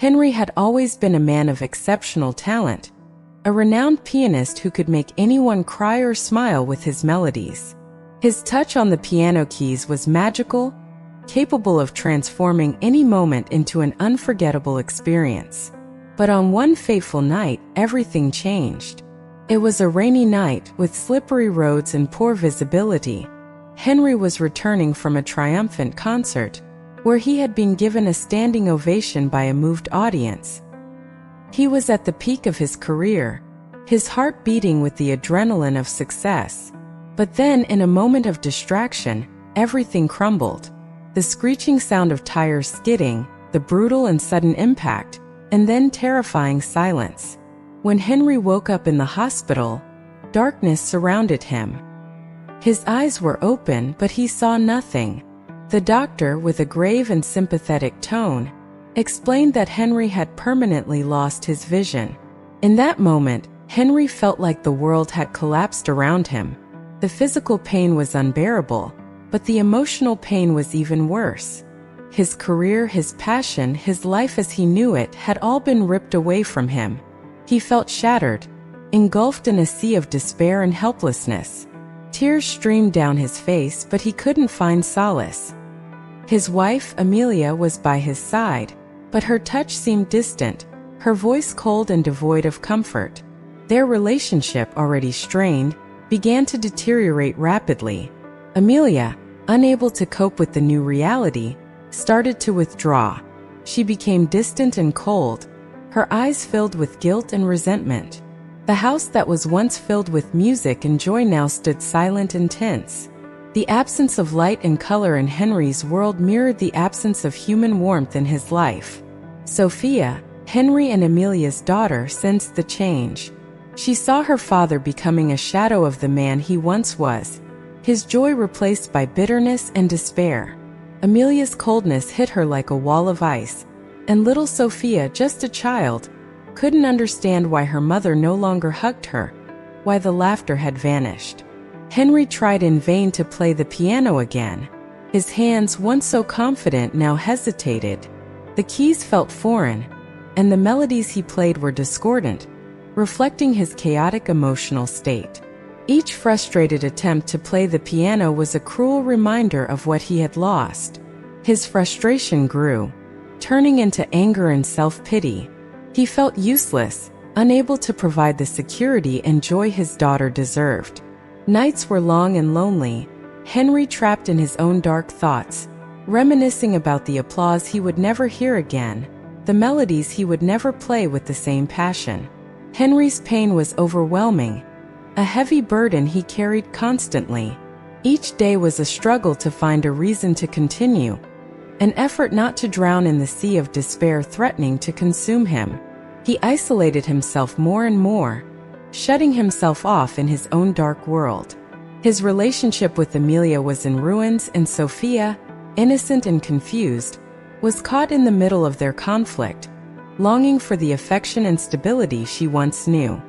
Henry had always been a man of exceptional talent, a renowned pianist who could make anyone cry or smile with his melodies. His touch on the piano keys was magical, capable of transforming any moment into an unforgettable experience. But on one fateful night, everything changed. It was a rainy night with slippery roads and poor visibility. Henry was returning from a triumphant concert, where he had been given a standing ovation by a moved audience. He was at the peak of his career, his heart beating with the adrenaline of success. But then, in a moment of distraction, everything crumbled. The screeching sound of tires skidding, the brutal and sudden impact, and then terrifying silence. When Henry woke up in the hospital, darkness surrounded him. His eyes were open, but he saw nothing. The doctor, with a grave and sympathetic tone, explained that Henry had permanently lost his vision. In that moment, Henry felt like the world had collapsed around him. The physical pain was unbearable, but the emotional pain was even worse. His career, his passion, his life as he knew it had all been ripped away from him. He felt shattered, engulfed in a sea of despair and helplessness. Tears streamed down his face, but he couldn't find solace. His wife, Amelia, was by his side, but her touch seemed distant, her voice cold and devoid of comfort. Their relationship, already strained, began to deteriorate rapidly. Amelia, unable to cope with the new reality, started to withdraw. She became distant and cold, her eyes filled with guilt and resentment. The house that was once filled with music and joy now stood silent and tense. The absence of light and color in Henry's world mirrored the absence of human warmth in his life. Sophia, Henry and Amelia's daughter, sensed the change. She saw her father becoming a shadow of the man he once was, his joy replaced by bitterness and despair. Amelia's coldness hit her like a wall of ice, and little Sophia, just a child, couldn't understand why her mother no longer hugged her, why the laughter had vanished. Henry tried in vain to play the piano again. His hands, once so confident, now hesitated. The keys felt foreign, and the melodies he played were discordant, reflecting his chaotic emotional state. Each frustrated attempt to play the piano was a cruel reminder of what he had lost. His frustration grew, turning into anger and self-pity. He felt useless, unable to provide the security and joy his daughter deserved. Nights were long and lonely, Henry trapped in his own dark thoughts, reminiscing about the applause he would never hear again, the melodies he would never play with the same passion. Henry's pain was overwhelming, a heavy burden he carried constantly. Each day was a struggle to find a reason to continue, an effort not to drown in the sea of despair threatening to consume him. He isolated himself more and more, shutting himself off in his own dark world. His relationship with Amelia was in ruins, and Sophia, innocent and confused, was caught in the middle of their conflict, longing for the affection and stability she once knew.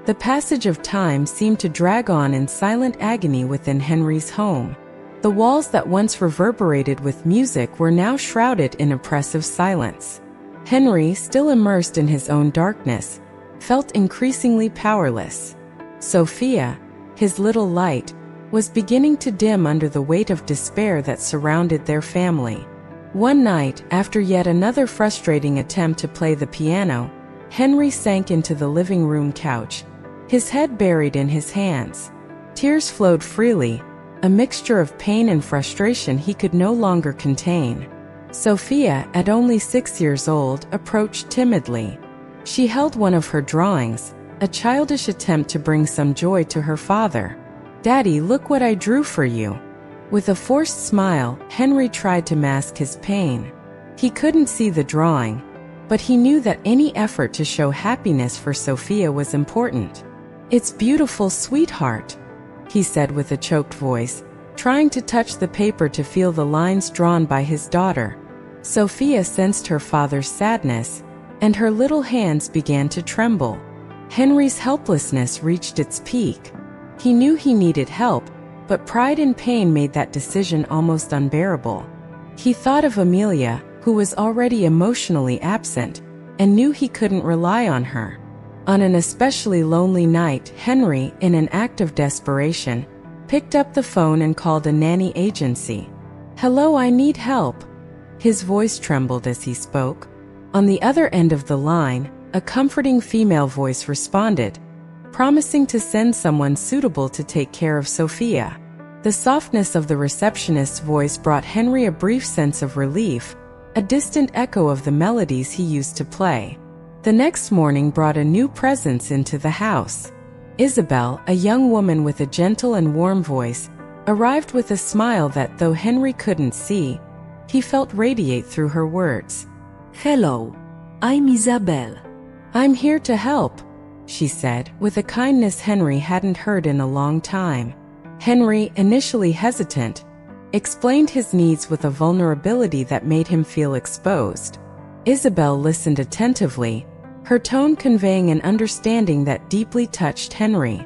The passage of time seemed to drag on in silent agony within Henry's home. The walls that once reverberated with music were now shrouded in oppressive silence. Henry, still immersed in his own darkness, felt increasingly powerless. Sophia, his little light, was beginning to dim under the weight of despair that surrounded their family. One night, after yet another frustrating attempt to play the piano, Henry sank into the living room couch, his head buried in his hands. Tears flowed freely, a mixture of pain and frustration he could no longer contain. Sophia, at only 6 years old, approached timidly. She held one of her drawings, a childish attempt to bring some joy to her father. "Daddy, look what I drew for you." With a forced smile, Henry tried to mask his pain. He couldn't see the drawing, but he knew that any effort to show happiness for Sophia was important. "It's beautiful, sweetheart," he said with a choked voice, trying to touch the paper to feel the lines drawn by his daughter. Sophia sensed her father's sadness, and her little hands began to tremble. Henry's helplessness reached its peak. He knew he needed help, but pride and pain made that decision almost unbearable. He thought of Amelia, who was already emotionally absent, and knew he couldn't rely on her. On an especially lonely night, Henry, in an act of desperation, picked up the phone and called a nanny agency. "Hello, I need help." His voice trembled as he spoke. On the other end of the line, a comforting female voice responded, promising to send someone suitable to take care of Sophia. The softness of the receptionist's voice brought Henry a brief sense of relief, a distant echo of the melodies he used to play. The next morning brought a new presence into the house. Isabel, a young woman with a gentle and warm voice, arrived with a smile that, though Henry couldn't see, he felt radiate through her words. "Hello, I'm Isabel. "I'm here to help," she said, with a kindness Henry hadn't heard in a long time. Henry, initially hesitant, explained his needs with a vulnerability that made him feel exposed. Isabel listened attentively, her tone conveying an understanding that deeply touched Henry.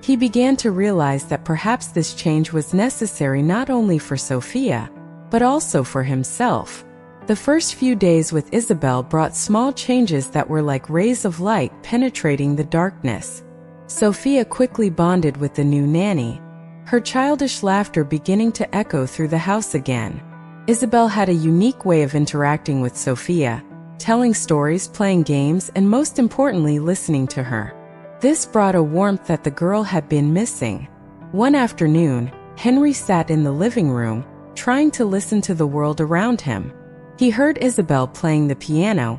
He began to realize that perhaps this change was necessary not only for Sophia, but also for himself. The first few days with Isabel brought small changes that were like rays of light penetrating the darkness. Sophia quickly bonded with the new nanny, her childish laughter beginning to echo through the house again. Isabel had a unique way of interacting with Sophia, telling stories, playing games, and most importantly, listening to her. This brought a warmth that the girl had been missing. One afternoon, Henry sat in the living room, trying to listen to the world around him. He heard Isabel playing the piano,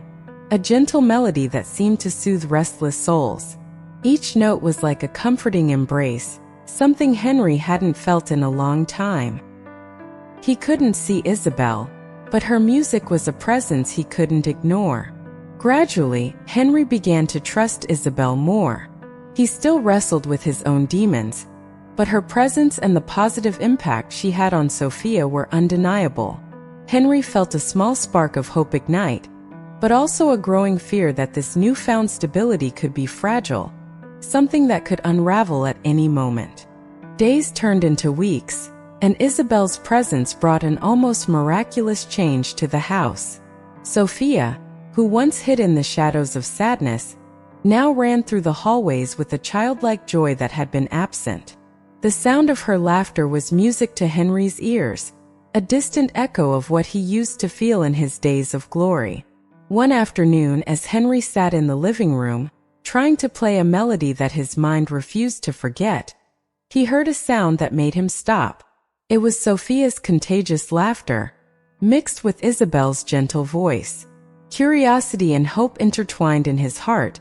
a gentle melody that seemed to soothe restless souls. Each note was like a comforting embrace, something Henry hadn't felt in a long time. He couldn't see Isabel, but her music was a presence he couldn't ignore. Gradually, Henry began to trust Isabel more. He still wrestled with his own demons, but her presence and the positive impact she had on Sophia were undeniable. Henry felt a small spark of hope ignite, but also a growing fear that this newfound stability could be fragile, something that could unravel at any moment. Days turned into weeks, and Isabel's presence brought an almost miraculous change to the house. Sophia, who once hid in the shadows of sadness, now ran through the hallways with a childlike joy that had been absent. The sound of her laughter was music to Henry's ears, a distant echo of what he used to feel in his days of glory. One afternoon, as Henry sat in the living room, trying to play a melody that his mind refused to forget, he heard a sound that made him stop. It was Sophia's contagious laughter, mixed with Isabel's gentle voice. Curiosity and hope intertwined in his heart,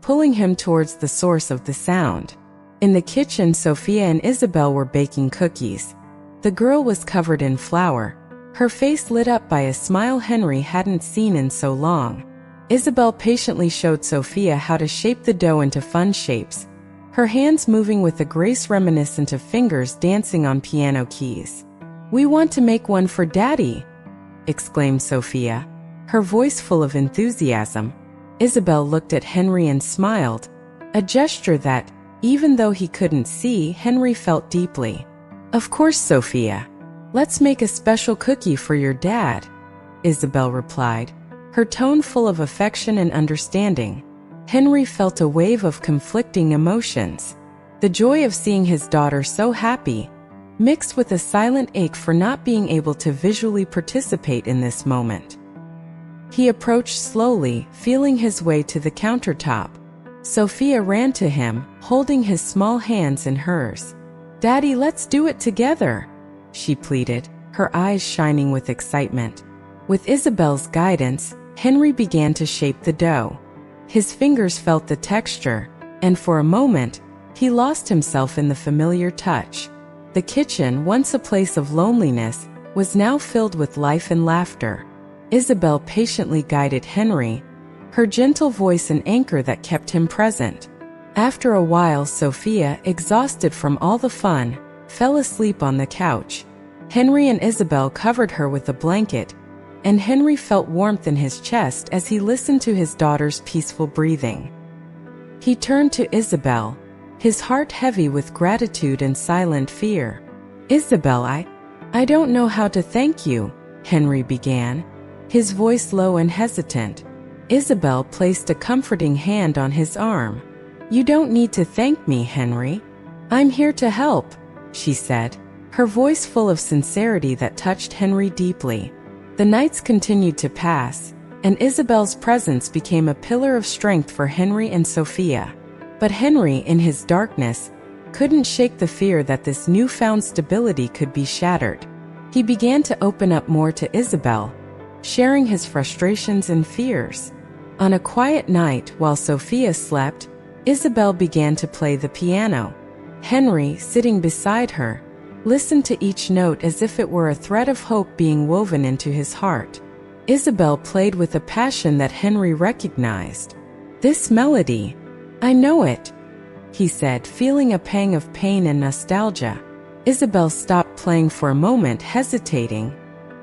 pulling him towards the source of the sound. In the kitchen, Sophia and Isabel were baking cookies. The girl was covered in flour, her face lit up by a smile Henry hadn't seen in so long. Isabel patiently showed Sophia how to shape the dough into fun shapes, her hands moving with a grace reminiscent of fingers dancing on piano keys. "We want to make one for Daddy," exclaimed Sophia, her voice full of enthusiasm. Isabel looked at Henry and smiled, a gesture that, even though he couldn't see, Henry felt deeply. "Of course, Sophia. Let's make a special cookie for your dad," Isabel replied, her tone full of affection and understanding. Henry felt a wave of conflicting emotions. The joy of seeing his daughter so happy, mixed with a silent ache for not being able to visually participate in this moment. He approached slowly, feeling his way to the countertop. Sophia ran to him, holding his small hands in hers. "Daddy, let's do it together," she pleaded, her eyes shining with excitement. With Isabel's guidance, Henry began to shape the dough. His fingers felt the texture, and for a moment, he lost himself in the familiar touch. The kitchen, once a place of loneliness, was now filled with life and laughter. Isabel patiently guided Henry, her gentle voice an anchor that kept him present. After a while, Sophia, exhausted from all the fun, fell asleep on the couch. Henry and Isabel covered her with a blanket, and Henry felt warmth in his chest as he listened to his daughter's peaceful breathing. He turned to Isabel, his heart heavy with gratitude and silent fear. "Isabel, I don't know how to thank you," Henry began, his voice low and hesitant. Isabel placed a comforting hand on his arm. "You don't need to thank me, Henry. I'm here to help," she said, her voice full of sincerity that touched Henry deeply. The nights continued to pass, and Isabel's presence became a pillar of strength for Henry and Sophia. But Henry, in his darkness, couldn't shake the fear that this newfound stability could be shattered. He began to open up more to Isabel, sharing his frustrations and fears. On a quiet night while Sophia slept, Isabel began to play the piano. Henry, sitting beside her, listened to each note as if it were a thread of hope being woven into his heart. Isabel played with a passion that Henry recognized. "This melody, I know it," he said, feeling a pang of pain and nostalgia. Isabel stopped playing for a moment, hesitating.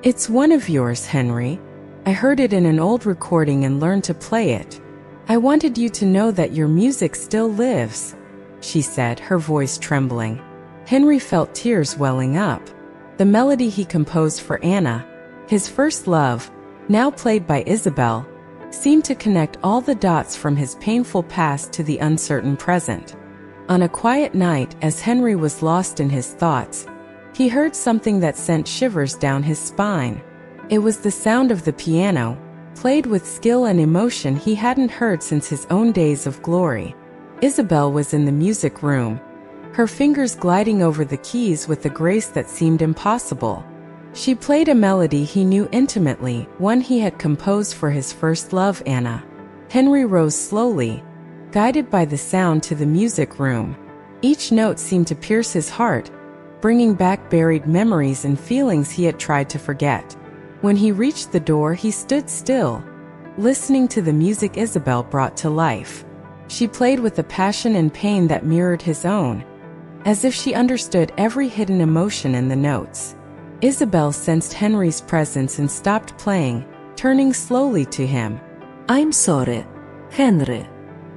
"It's one of yours, Henry. I heard it in an old recording and learned to play it. I wanted you to know that your music still lives," she said, her voice trembling. Henry felt tears welling up. The melody he composed for Anna, his first love, now played by Isabel, seemed to connect all the dots from his painful past to the uncertain present. On a quiet night, as Henry was lost in his thoughts, he heard something that sent shivers down his spine. It was the sound of the piano, played with skill and emotion he hadn't heard since his own days of glory. Isabel was in the music room, her fingers gliding over the keys with a grace that seemed impossible. She played a melody he knew intimately, one he had composed for his first love, Anna. Henry rose slowly, guided by the sound, to the music room. Each note seemed to pierce his heart, bringing back buried memories and feelings he had tried to forget. When he reached the door, he stood still, listening to the music Isabel brought to life. She played with a passion and pain that mirrored his own, as if she understood every hidden emotion in the notes. Isabel sensed Henry's presence and stopped playing, turning slowly to him. "I'm sorry, Henry."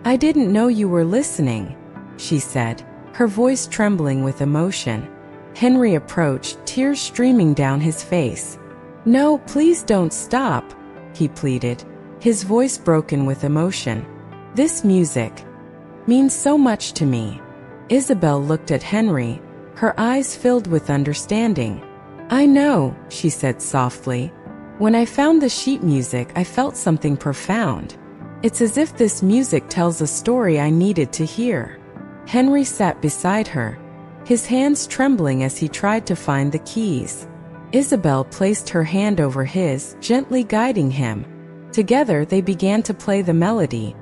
"I didn't know you were listening," she said, her voice trembling with emotion. Henry approached, tears streaming down his face. "No, please don't stop," he pleaded, his voice broken with emotion. "This music means so much to me." Isabel looked at Henry, her eyes filled with understanding. "I know," she said softly. "When I found the sheet music, I felt something profound. It's as if this music tells a story I needed to hear." Henry sat beside her, his hands trembling as he tried to find the keys. Isabel placed her hand over his, gently guiding him. Together they began to play the melody,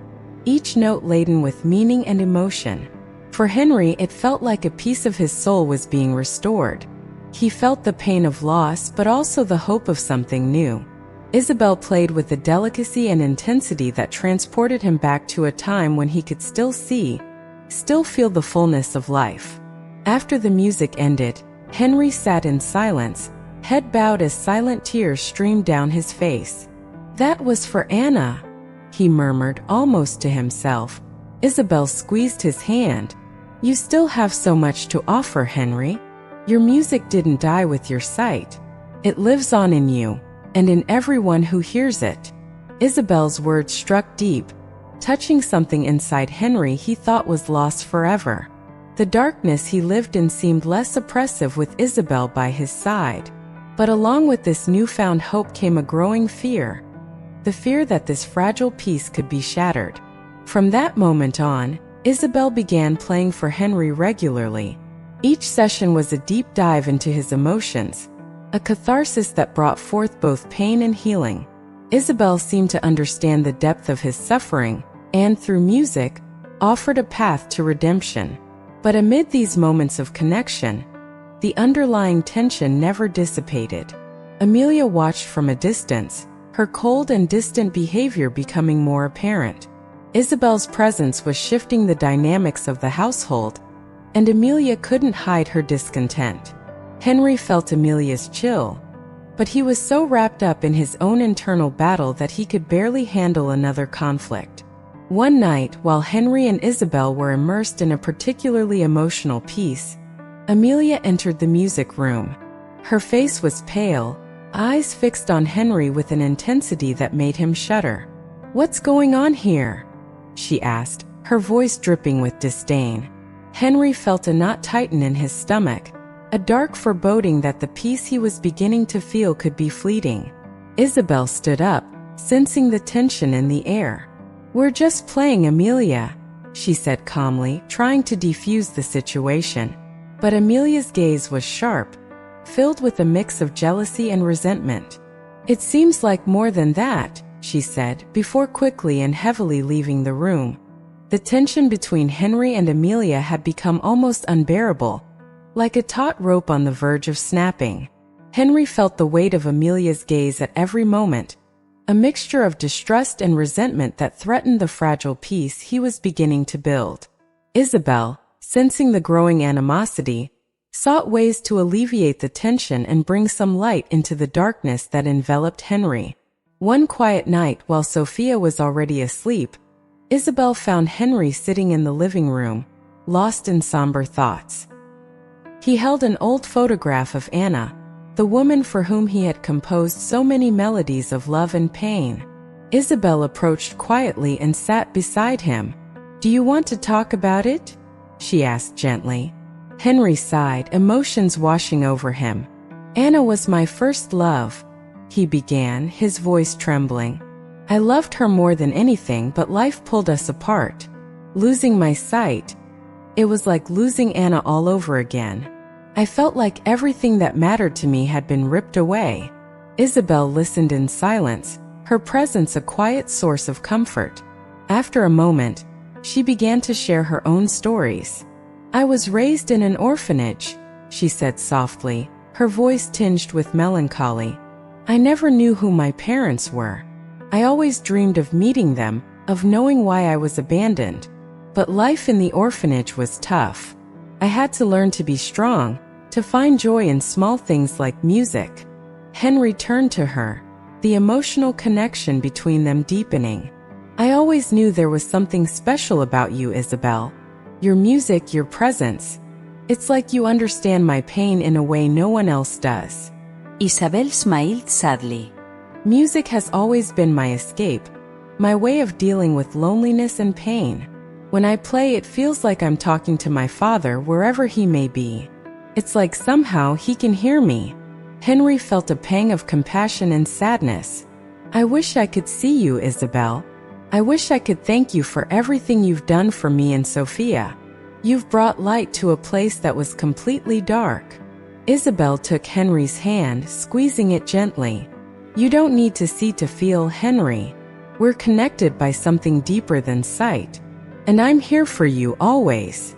each note laden with meaning and emotion. For Henry, it felt like a piece of his soul was being restored. He felt the pain of loss, but also the hope of something new. Isabel played with a delicacy and intensity that transported him back to a time when he could still see, still feel the fullness of life. After the music ended, Henry sat in silence, head bowed as silent tears streamed down his face. "That was for Anna," he murmured, almost to himself. Isabel squeezed his hand. "You still have so much to offer, Henry. Your music didn't die with your sight. It lives on in you, and in everyone who hears it." Isabel's words struck deep, touching something inside Henry he thought was lost forever. The darkness he lived in seemed less oppressive with Isabel by his side. But along with this newfound hope came a growing fear, the fear that this fragile piece could be shattered. From that moment on, Isabel began playing for Henry regularly. Each session was a deep dive into his emotions, a catharsis that brought forth both pain and healing. Isabel seemed to understand the depth of his suffering, and through music, offered a path to redemption. But amid these moments of connection, the underlying tension never dissipated. Amelia watched from a distance, her cold and distant behavior becoming more apparent. Isabel's presence was shifting the dynamics of the household, and Amelia couldn't hide her discontent. Henry felt Amelia's chill, but he was so wrapped up in his own internal battle that he could barely handle another conflict. One night, while Henry and Isabel were immersed in a particularly emotional piece, Amelia entered the music room. Her face was pale, eyes fixed on Henry with an intensity that made him shudder. "What's going on here?" she asked, her voice dripping with disdain. Henry felt a knot tighten in his stomach, a dark foreboding that the peace he was beginning to feel could be fleeting. Isabel stood up, sensing the tension in the air. "We're just playing, Amelia," she said calmly, trying to defuse the situation. But Amelia's gaze was sharp, filled with a mix of jealousy and resentment. "It seems like more than that," she said, before quickly and heavily leaving the room. The tension between Henry and Amelia had become almost unbearable, like a taut rope on the verge of snapping. Henry felt the weight of Amelia's gaze at every moment, a mixture of distrust and resentment that threatened the fragile peace he was beginning to build. Isabel, sensing the growing animosity, sought ways to alleviate the tension and bring some light into the darkness that enveloped Henry. One quiet night, while Sophia was already asleep, Isabel found Henry sitting in the living room, lost in somber thoughts. He held an old photograph of Anna, the woman for whom he had composed so many melodies of love and pain. Isabel approached quietly and sat beside him. "Do you want to talk about it?" she asked gently. Henry sighed, emotions washing over him. "Anna was my first love," he began, his voice trembling. "I loved her more than anything, but life pulled us apart. Losing my sight, it was like losing Anna all over again. I felt like everything that mattered to me had been ripped away." Isabel listened in silence, her presence a quiet source of comfort. After a moment, she began to share her own stories. "I was raised in an orphanage," she said softly, her voice tinged with melancholy. "I never knew who my parents were. I always dreamed of meeting them, of knowing why I was abandoned. But life in the orphanage was tough. I had to learn to be strong, to find joy in small things like music." Henry turned to her, the emotional connection between them deepening. "I always knew there was something special about you, Isabel. Your music, your presence. It's like you understand my pain in a way no one else does." Isabel smiled sadly. "Music has always been my escape, my way of dealing with loneliness and pain. When I play, it feels like I'm talking to my father wherever he may be. It's like somehow he can hear me." Henry felt a pang of compassion and sadness. "I wish I could see you, Isabel. I wish I could thank you for everything you've done for me and Sophia. You've brought light to a place that was completely dark." Isabel took Henry's hand, squeezing it gently. "You don't need to see to feel, Henry. We're connected by something deeper than sight. And I'm here for you always."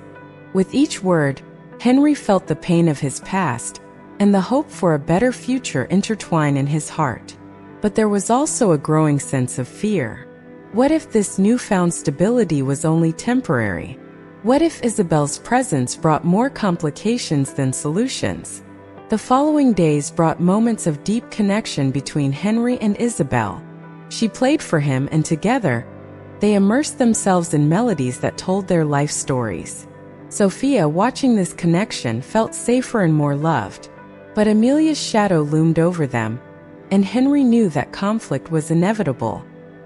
With each word, Henry felt the pain of his past and the hope for a better future intertwine in his heart. But there was also a growing sense of fear. What if this newfound stability was only temporary? What if Isabel's presence brought more complications than solutions? The following days brought moments of deep connection between Henry and Isabel. She played for him, and together, they immersed themselves in melodies that told their life stories. Sophia, watching this connection, felt safer and more loved. But Amelia's shadow loomed over them, and Henry knew that conflict was inevitable.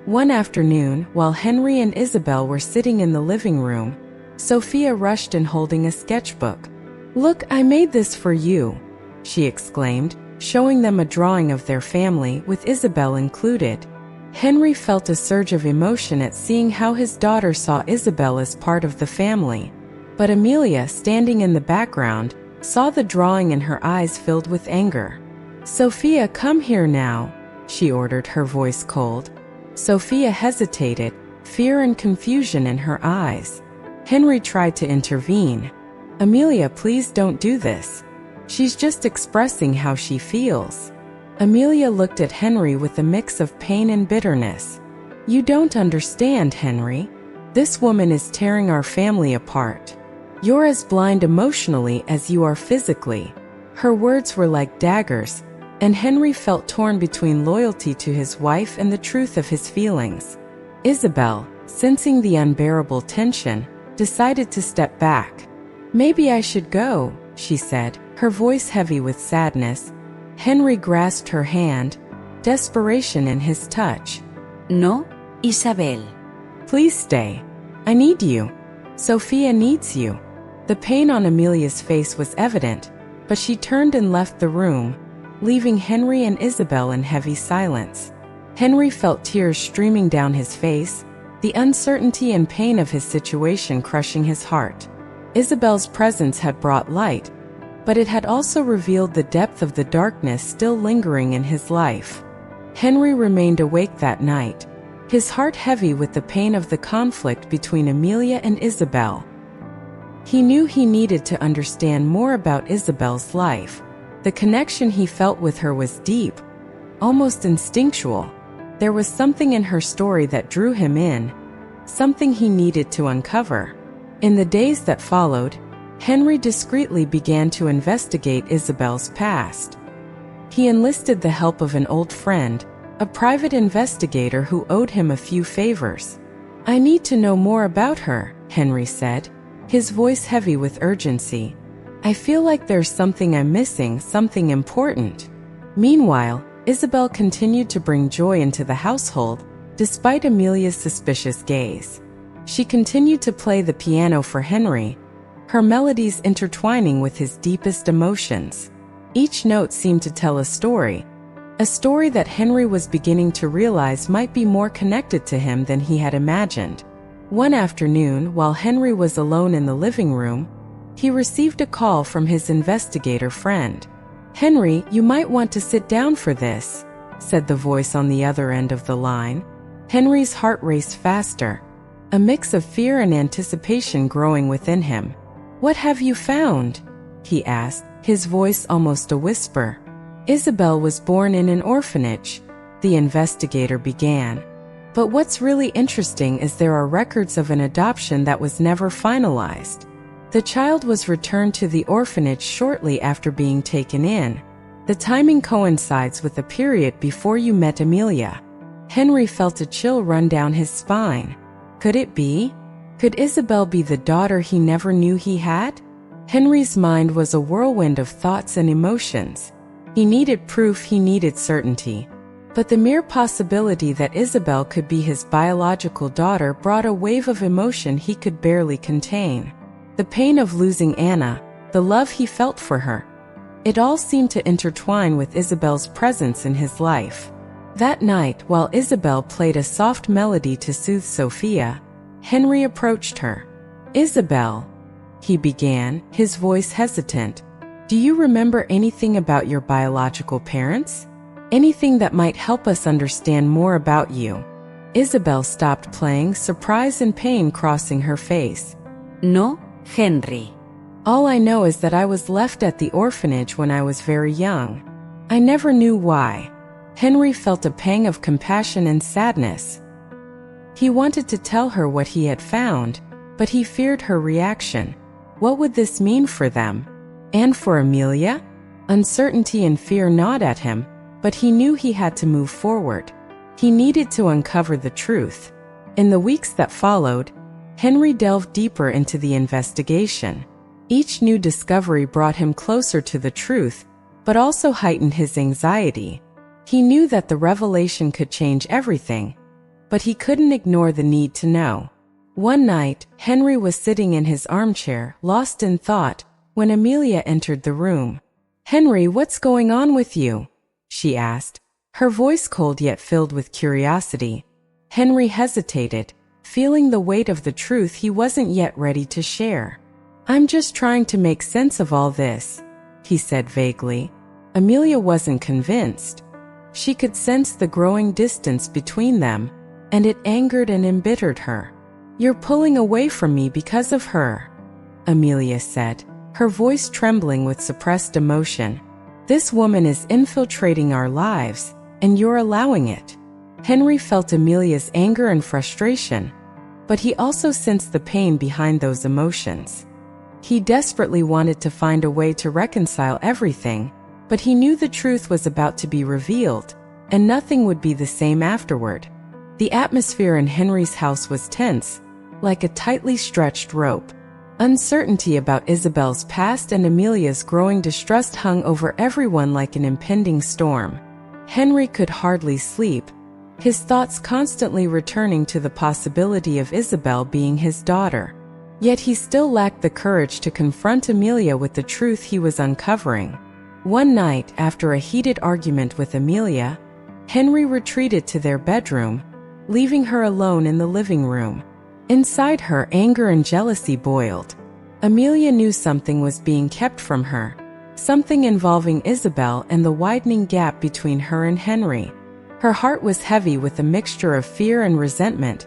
One afternoon, while Henry and Isabel were sitting in the living room, Sophia rushed in holding a sketchbook. "Look, I made this for you," she exclaimed, showing them a drawing of their family, with Isabel included. Henry felt a surge of emotion at seeing how his daughter saw Isabel as part of the family. But Amelia, standing in the background, saw the drawing and her eyes filled with anger. "Sophia, come here now," she ordered, her voice cold. Sophia hesitated, fear and confusion in her eyes. Henry tried to intervene. "Amelia, please don't do this. She's just expressing how she feels." Amelia looked at Henry with a mix of pain and bitterness. "You don't understand, Henry. This woman is tearing our family apart. You're as blind emotionally as you are physically." Her words were like daggers, and Henry felt torn between loyalty to his wife and the truth of his feelings. Isabel, sensing the unbearable tension, decided to step back. "Maybe I should go," she said, her voice heavy with sadness. Henry grasped her hand, desperation in his touch. "No, Isabel. Please stay. I need you. Sophia needs you. The pain on Amelia's face was evident, but she turned and left the room, leaving Henry and Isabel in heavy silence. Henry felt tears streaming down his face, the uncertainty and pain of his situation crushing his heart. Isabel's presence had brought light, but it had also revealed the depth of the darkness still lingering in his life. Henry remained awake that night, his heart heavy with the pain of the conflict between Amelia and Isabel. He knew he needed to understand more about Isabel's life. The connection he felt with her was deep, almost instinctual. There was something in her story that drew him in, something he needed to uncover. In the days that followed, Henry discreetly began to investigate Isabel's past. He enlisted the help of an old friend, a private investigator who owed him a few favors. "I need to know more about her," Henry said, his voice heavy with urgency. "I feel like there's something I'm missing, something important." Meanwhile, Isabel continued to bring joy into the household, despite Amelia's suspicious gaze. She continued to play the piano for Henry, her melodies intertwining with his deepest emotions. Each note seemed to tell a story that Henry was beginning to realize might be more connected to him than he had imagined. One afternoon, while Henry was alone in the living room, he received a call from his investigator friend. "Henry, you might want to sit down for this," said the voice on the other end of the line. Henry's heart raced faster, a mix of fear and anticipation growing within him. "What have you found?" he asked, his voice almost a whisper. "Isabel was born in an orphanage," the investigator began. "But what's really interesting is there are records of an adoption that was never finalized. The child was returned to the orphanage shortly after being taken in. The timing coincides with the period before you met Amelia." Henry felt a chill run down his spine. Could it be? Could Isabel be the daughter he never knew he had? Henry's mind was a whirlwind of thoughts and emotions. He needed proof, he needed certainty. But the mere possibility that Isabel could be his biological daughter brought a wave of emotion he could barely contain. The pain of losing Anna, the love he felt for her. It all seemed to intertwine with Isabel's presence in his life. That night, while Isabel played a soft melody to soothe Sophia, Henry approached her. "Isabel," he began, his voice hesitant, "do you remember anything about your biological parents? Anything that might help us understand more about you?" Isabel stopped playing, surprise and pain crossing her face. No, Henry. "All I know is that I was left at the orphanage when I was very young. I never knew why." Henry felt a pang of compassion and sadness. He wanted to tell her what he had found, but he feared her reaction. What would this mean for them? And for Amelia? Uncertainty and fear gnawed at him, but he knew he had to move forward. He needed to uncover the truth. In the weeks that followed, Henry delved deeper into the investigation. Each new discovery brought him closer to the truth, but also heightened his anxiety. He knew that the revelation could change everything, but he couldn't ignore the need to know. One night, Henry was sitting in his armchair, lost in thought, when Amelia entered the room. "Henry, what's going on with you?" she asked, her voice cold yet filled with curiosity. Henry hesitated, feeling the weight of the truth he wasn't yet ready to share. "I'm just trying to make sense of all this," he said vaguely. Amelia wasn't convinced. She could sense the growing distance between them, and it angered and embittered her. "You're pulling away from me because of her," Amelia said, her voice trembling with suppressed emotion. "This woman is infiltrating our lives, and you're allowing it." Henry felt Amelia's anger and frustration, but he also sensed the pain behind those emotions. He desperately wanted to find a way to reconcile everything, but he knew the truth was about to be revealed, and nothing would be the same afterward. The atmosphere in Henry's house was tense, like a tightly stretched rope. Uncertainty about Isabel's past and Amelia's growing distrust hung over everyone like an impending storm. Henry could hardly sleep, his thoughts constantly returning to the possibility of Isabel being his daughter. Yet he still lacked the courage to confront Amelia with the truth he was uncovering. One night, after a heated argument with Amelia, Henry retreated to their bedroom, leaving her alone in the living room. Inside her, anger and jealousy boiled. Amelia knew something was being kept from her, something involving Isabel and the widening gap between her and Henry. Her heart was heavy with a mixture of fear and resentment,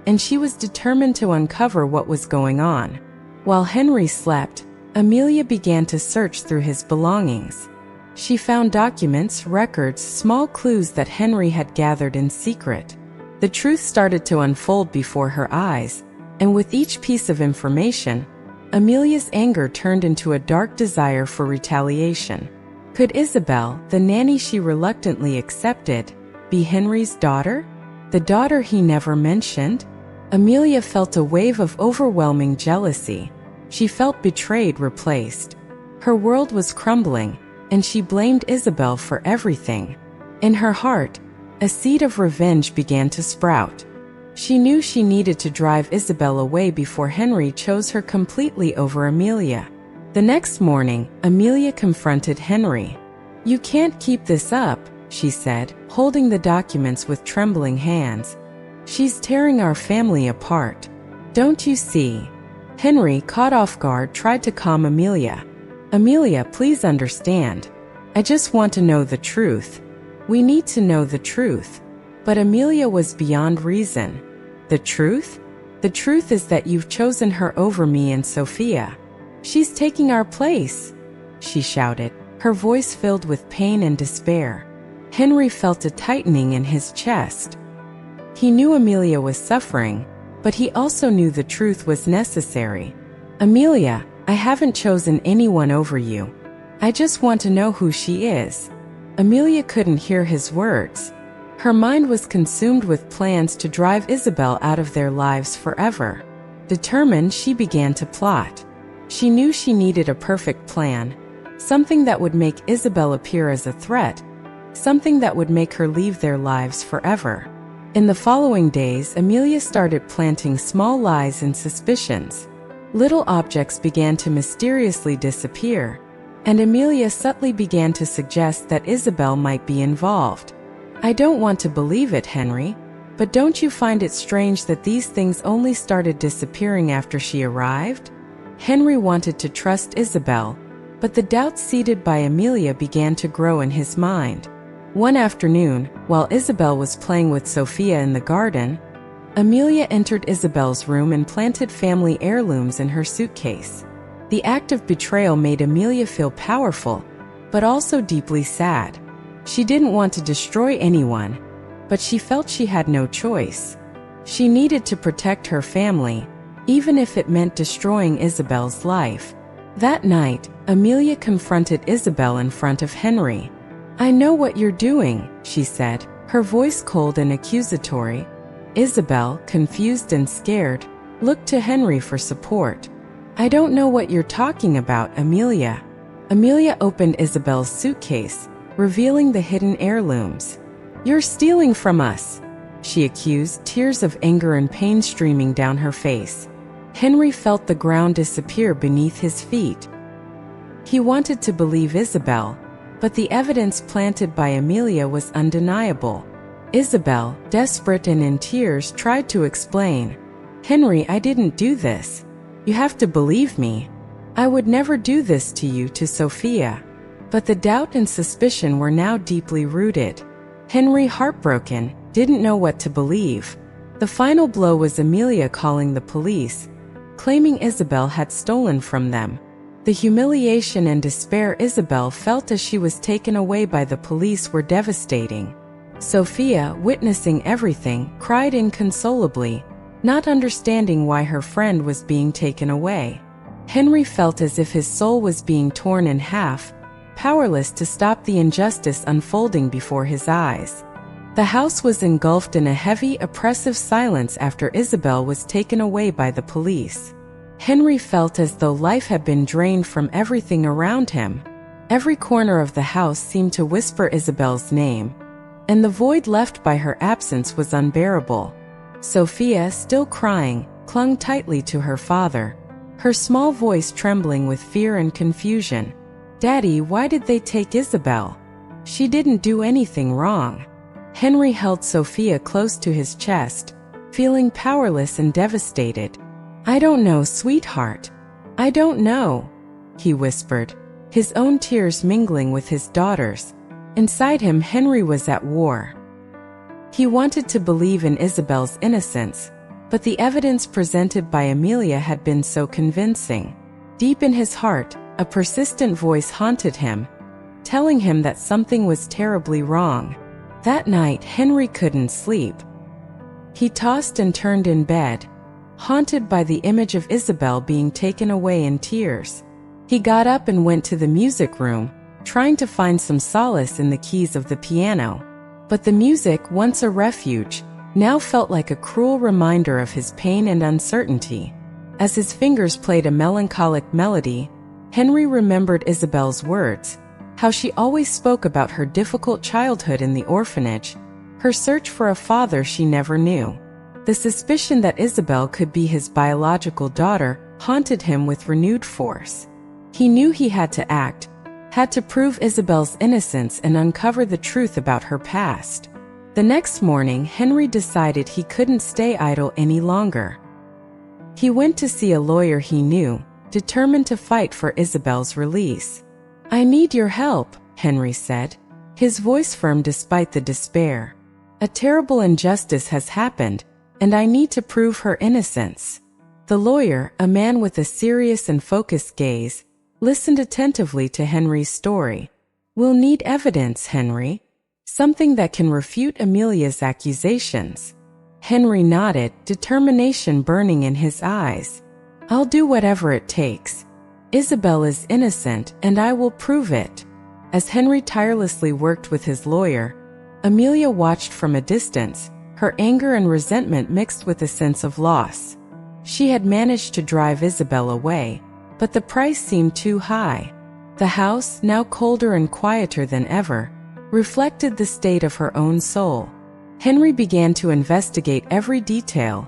and she was determined to uncover what was going on. While Henry slept, Amelia began to search through his belongings. She found documents, records, small clues that Henry had gathered in secret. The truth started to unfold before her eyes, and with each piece of information, Amelia's anger turned into a dark desire for retaliation. Could Isabel, the nanny she reluctantly accepted, be Henry's daughter? The daughter he never mentioned? Amelia felt a wave of overwhelming jealousy. She felt betrayed, replaced. Her world was crumbling, and she blamed Isabel for everything. In her heart, a seed of revenge began to sprout. She knew she needed to drive Isabel away before Henry chose her completely over Amelia. The next morning, Amelia confronted Henry. "You can't keep this up," she said, holding the documents with trembling hands. "She's tearing our family apart. Don't you see?" Henry, caught off guard, tried to calm Amelia. "Amelia, please understand. I just want to know the truth. We need to know the truth." But Amelia was beyond reason. "The truth? The truth is that you've chosen her over me and Sophia. She's taking our place," she shouted, her voice filled with pain and despair. Henry felt a tightening in his chest. He knew Amelia was suffering, but he also knew the truth was necessary. "Amelia, I haven't chosen anyone over you. I just want to know who she is." Amelia couldn't hear his words. Her mind was consumed with plans to drive Isabel out of their lives forever. Determined, she began to plot. She knew she needed a perfect plan, something that would make Isabel appear as a threat, something that would make her leave their lives forever. In the following days, Amelia started planting small lies and suspicions. Little objects began to mysteriously disappear, and Amelia subtly began to suggest that Isabel might be involved. "I don't want to believe it, Henry, but don't you find it strange that these things only started disappearing after she arrived?" Henry wanted to trust Isabel, but the doubts seeded by Amelia began to grow in his mind. One afternoon, while Isabel was playing with Sophia in the garden, Amelia entered Isabel's room and planted family heirlooms in her suitcase. The act of betrayal made Amelia feel powerful, but also deeply sad. She didn't want to destroy anyone, but she felt she had no choice. She needed to protect her family, even if it meant destroying Isabel's life. That night, Amelia confronted Isabel in front of Henry. "I know what you're doing," she said, her voice cold and accusatory. Isabel, confused and scared, looked to Henry for support. "I don't know what you're talking about, Amelia." Amelia opened Isabel's suitcase, revealing the hidden heirlooms. "You're stealing from us," she accused, tears of anger and pain streaming down her face. Henry felt the ground disappear beneath his feet. He wanted to believe Isabel, but the evidence planted by Amelia was undeniable. Isabel, desperate and in tears, tried to explain. "Henry, I didn't do this. You have to believe me. I would never do this to you, to Sophia." But the doubt and suspicion were now deeply rooted. Henry, heartbroken, didn't know what to believe. The final blow was Amelia calling the police, claiming Isabel had stolen from them. The humiliation and despair Isabel felt as she was taken away by the police were devastating. Sophia, witnessing everything, cried inconsolably, not understanding why her friend was being taken away. Henry felt as if his soul was being torn in half, powerless to stop the injustice unfolding before his eyes. The house was engulfed in a heavy, oppressive silence after Isabel was taken away by the police. Henry felt as though life had been drained from everything around him. Every corner of the house seemed to whisper Isabel's name. and the void left by her absence was unbearable. Sophia, still crying, clung tightly to her father, her small voice trembling with fear and confusion. "Daddy, why did they take Isabel? She didn't do anything wrong." Henry held Sophia close to his chest, feeling powerless and devastated. "I don't know, sweetheart. I don't know," he whispered, his own tears mingling with his daughter's. Inside him, Henry was at war. He wanted to believe in Isabel's innocence, but the evidence presented by Amelia had been so convincing. Deep in his heart, a persistent voice haunted him, telling him that something was terribly wrong. That night, Henry couldn't sleep. He tossed and turned in bed, haunted by the image of Isabel being taken away in tears. He got up and went to the music room, trying to find some solace in the keys of the piano. But the music, once a refuge, now felt like a cruel reminder of his pain and uncertainty. As his fingers played a melancholic melody, Henry remembered Isabel's words, how she always spoke about her difficult childhood in the orphanage, her search for a father she never knew. The suspicion that Isabel could be his biological daughter haunted him with renewed force. He knew he had to act, had to prove Isabel's innocence and uncover the truth about her past. The next morning, Henry decided he couldn't stay idle any longer. He went to see a lawyer he knew, determined to fight for Isabel's release. "I need your help," Henry said, his voice firm despite the despair. "A terrible injustice has happened, and I need to prove her innocence." The lawyer, a man with a serious and focused gaze, listened attentively to Henry's story. "We'll need evidence, Henry. Something that can refute Amelia's accusations." Henry nodded, determination burning in his eyes. "I'll do whatever it takes. Isabel is innocent, and I will prove it." As Henry tirelessly worked with his lawyer, Amelia watched from a distance, her anger and resentment mixed with a sense of loss. She had managed to drive Isabel away, but the price seemed too high. The house, now colder and quieter than ever, reflected the state of her own soul. Henry began to investigate every detail,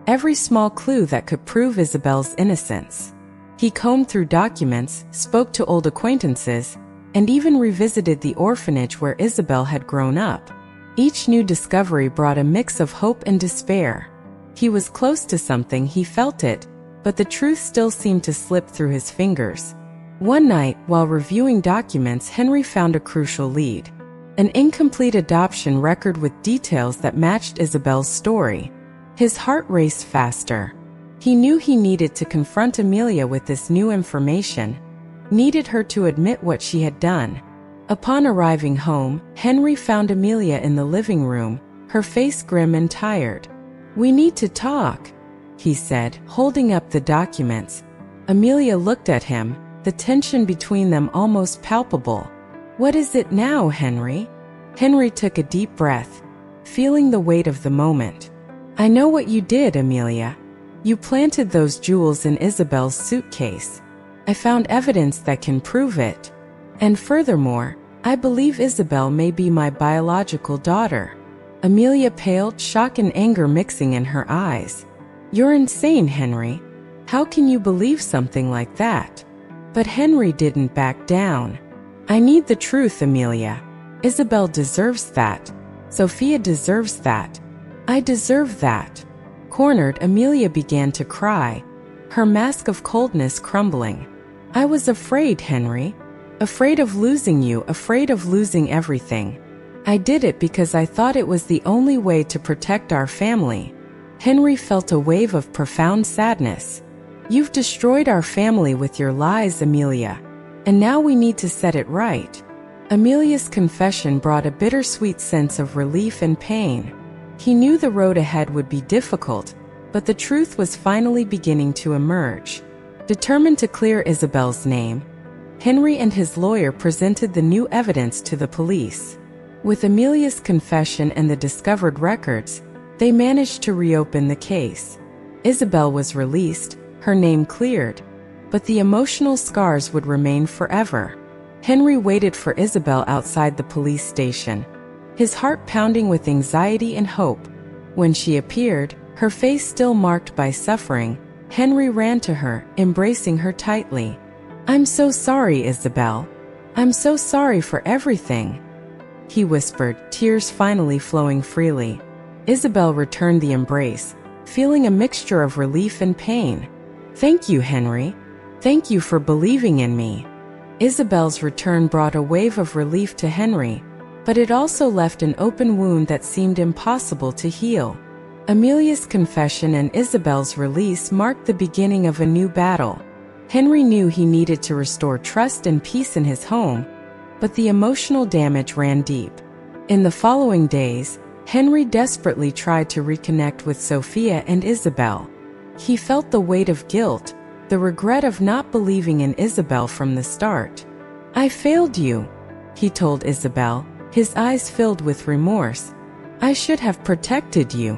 every small clue that could prove Isabel's innocence. He combed through documents, spoke to old acquaintances, and even revisited the orphanage where Isabel had grown up. Each new discovery brought a mix of hope and despair. He was close to something, he felt it, but the truth still seemed to slip through his fingers. One night, while reviewing documents, Henry found a crucial lead. An incomplete adoption record with details that matched Isabel's story. His heart raced faster. He knew he needed to confront Amelia with this new information, needed her to admit what she had done. Upon arriving home, Henry found Amelia in the living room, her face grim and tired. "We need to talk," he said, holding up the documents. Amelia looked at him, the tension between them almost palpable. "What is it now, Henry?" Henry took a deep breath, feeling the weight of the moment. "I know what you did, Amelia. You planted those jewels in Isabel's suitcase. I found evidence that can prove it. And furthermore, I believe Isabel may be my biological daughter." Amelia paled, shock and anger mixing in her eyes. "You're insane, Henry. How can you believe something like that?" But Henry didn't back down. "I need the truth, Amelia. Isabel deserves that. Sophia deserves that. I deserve that." Cornered, Amelia began to cry, her mask of coldness crumbling. "I was afraid, Henry. Afraid of losing you, afraid of losing everything. I did it because I thought it was the only way to protect our family." Henry felt a wave of profound sadness. "You've destroyed our family with your lies, Amelia. And now we need to set it right." Amelia's confession brought a bittersweet sense of relief and pain. He knew the road ahead would be difficult, but the truth was finally beginning to emerge. Determined to clear Isabel's name, Henry and his lawyer presented the new evidence to the police. With Amelia's confession and the discovered records, they managed to reopen the case. Isabel was released, her name cleared, but the emotional scars would remain forever. Henry waited for Isabel outside the police station, his heart pounding with anxiety and hope. When she appeared, her face still marked by suffering, Henry ran to her, embracing her tightly. "I'm so sorry, Isabel. I'm so sorry for everything," he whispered, tears finally flowing freely. Isabel returned the embrace, feeling a mixture of relief and pain. "Thank you, Henry. Thank you for believing in me." Isabel's return brought a wave of relief to Henry, but it also left an open wound that seemed impossible to heal. Amelia's confession and Isabel's release marked the beginning of a new battle. Henry knew he needed to restore trust and peace in his home, but the emotional damage ran deep. In the following days, Henry desperately tried to reconnect with Sophia and Isabel. He felt the weight of guilt, the regret of not believing in Isabel from the start. "I failed you," he told Isabel, his eyes filled with remorse. "I should have protected you."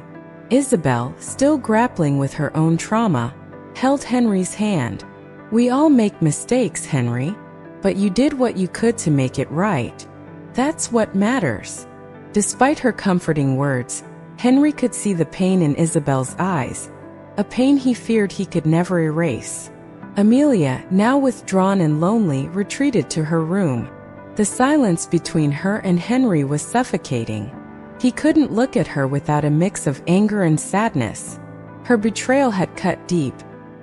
Isabel, still grappling with her own trauma, held Henry's hand. "We all make mistakes, Henry, but you did what you could to make it right. That's what matters." Despite her comforting words, Henry could see the pain in Isabel's eyes, a pain he feared he could never erase. Amelia, now withdrawn and lonely, retreated to her room. The silence between her and Henry was suffocating. He couldn't look at her without a mix of anger and sadness. Her betrayal had cut deep,